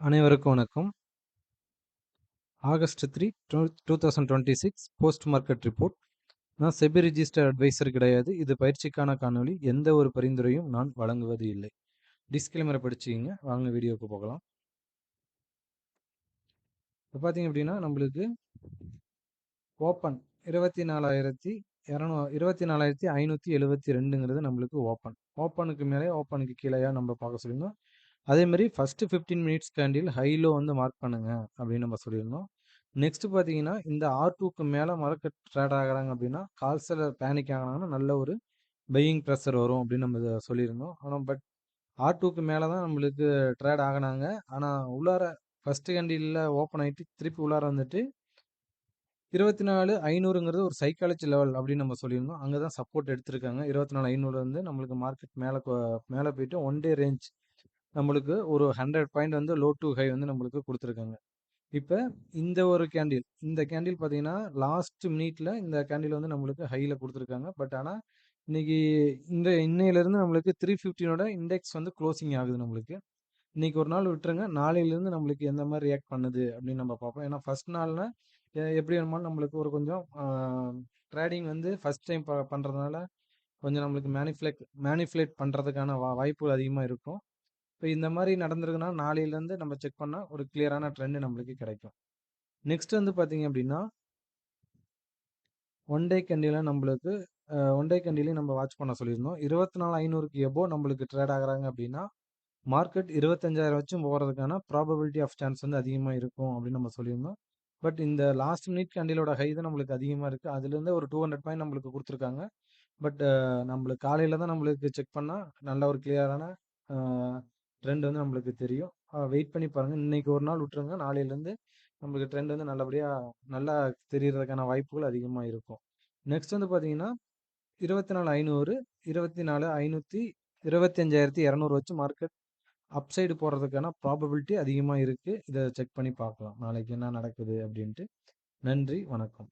அனைவருக்கும் வணக்கம். August 3, 2026 post market report. நான் செபி ரிஜிஸ்டர் அட்வைசர் கிடையாது. இது பயிற்சிக்கான காணொளி. எந்த ஒரு பரிந்துரையும் நான் வழங்குவது இல்லை. டிஸ்க்ளைமரை படிச்சுக்கிங்க. வாங்க வீடியோவுக்கு போகலாம். இப்போ பார்த்தீங்க அப்படின்னா நம்மளுக்கு ஓப்பன் 24,572ங்கிறது நம்மளுக்கு ஓப்பன். ஓப்பனுக்கு மேலே ஓப்பனுக்கு கீழேயா நம்ம பார்க்க சொல்லியிருந்தோம். அதே மாதிரி ஃபர்ஸ்ட் 15 மினிட்ஸ் கேண்டில் ஹைலோ வந்து மார்க் பண்ணுங்க அப்படின்னு நம்ம சொல்லியிருந்தோம். நெக்ஸ்ட் பார்த்தீங்கன்னா இந்த R2க்கு மேலே மார்க்கெட் ட்ரேட் ஆகிறாங்க அப்படின்னா கால்ஸில் பேனிக் ஆகிறாங்கன்னா நல்ல ஒரு பையிங் ப்ரெஷர் வரும் அப்படின்னு நம்ம இதை சொல்லியிருந்தோம். ஆனால் பட் R2க்கு மேலே தான் நம்மளுக்கு ட்ரேட் ஆகினாங்க. ஆனால் உள்ளார ஃபர்ஸ்ட் கேண்டிலில் ஓப்பன் ஆகிட்டு திருப்பி உள்ளார வந்துட்டு 24,500ங்கிறது ஒரு சைக்காலஜி லெவல் அப்படின்னு நம்ம சொல்லியிருந்தோம். அங்கே தான் சப்போர்ட் எடுத்திருக்காங்க. 24,500 வந்து நம்மளுக்கு மார்க்கெட் மேலே போயிட்டு ஒன் டே ரேஞ்ச் நம்மளுக்கு ஒரு 100 பாயிண்ட் வந்து லோ டு ஹை வந்து நம்மளுக்கு கொடுத்துருக்காங்க. இப்போ இந்த கேண்டில் பார்த்தீங்கன்னா லாஸ்ட் மினிட்ல இந்த கேண்டில் வந்து நம்மளுக்கு ஹையில் கொடுத்துருக்காங்க. பட் ஆனால் இன்னைக்கு இன்னையிலேருந்து நம்மளுக்கு 315ஓட இண்டெக்ஸ் வந்து க்ளோசிங் ஆகுது நம்மளுக்கு. இன்னைக்கு ஒரு நாள் விட்டுருங்க. நாளையிலேருந்து நம்மளுக்கு எந்த மாதிரி ரியாக்ட் பண்ணுது அப்படின்னு நம்ம பார்ப்போம். ஏன்னா ஃபர்ஸ்ட் நாள்னா எப்படி வேணுமாலும் நம்மளுக்கு ஒரு கொஞ்சம் ட்ரேடிங் வந்து ஃபர்ஸ்ட் டைம் பண்ணுறதுனால கொஞ்சம் நம்மளுக்கு மேனிஃபுலேட் பண்ணுறதுக்கான வாய்ப்புகள் அதிகமாக இருக்கும். இப்போ இந்த மாதிரி நடந்திருக்குன்னா நாளையிலேருந்து நம்ம செக் பண்ணால் ஒரு கிளியரான ட்ரெண்ட் நம்மளுக்கு கிடைக்கும். நெக்ஸ்ட் வந்து பார்த்தீங்க அப்படின்னா ஒன் டே கேண்டில் நம்மளுக்கு ஒன் டே கேண்டிலையும் நம்ம வாட்ச் பண்ண சொல்லியிருந்தோம். 24,500க்கு எபோ நம்மளுக்கு ட்ரேட் ஆகுறாங்க அப்படின்னா மார்க்கெட் 25,000 வச்சும் போகிறதுக்கான ப்ராபபிலிட்டி ஆஃப் சான்ஸ் வந்து அதிகமாக இருக்கும் அப்படின்னு நம்ம சொல்லியிருந்தோம். பட் இந்த லாஸ்ட் மினிட் கேண்டிலோட ஹை தான் நம்மளுக்கு அதிகமாக இருக்குது. அதுலேருந்து ஒரு 200 பாயிண்ட் நம்மளுக்கு கொடுத்துருக்காங்க. பட் நம்மளுக்கு காலையில் தான் நம்மளுக்கு செக் பண்ணால் நல்ல ஒரு கிளியரான ட்ரெண்ட் வந்து நம்மளுக்கு தெரியும். வெயிட் பண்ணி பாருங்கள். இன்னைக்கு ஒரு நாள் விட்டுருங்க. நாளையிலேருந்து நம்மளுக்கு ட்ரெண்ட் வந்து நல்லபடியாக நல்லா தெரியறதுக்கான வாய்ப்புகள் அதிகமாக இருக்கும். நெக்ஸ்ட் வந்து பார்த்தீங்கன்னா 24,500 24,500 25,200 வச்சு மார்க்கெட் அப்சைடு போகிறதுக்கான ப்ராபபிலிட்டி அதிகமாக இருக்குது. இதை செக் பண்ணி பார்க்கலாம் நாளைக்கு என்ன நடக்குது அப்படின்ட்டு. நன்றி, வணக்கம்.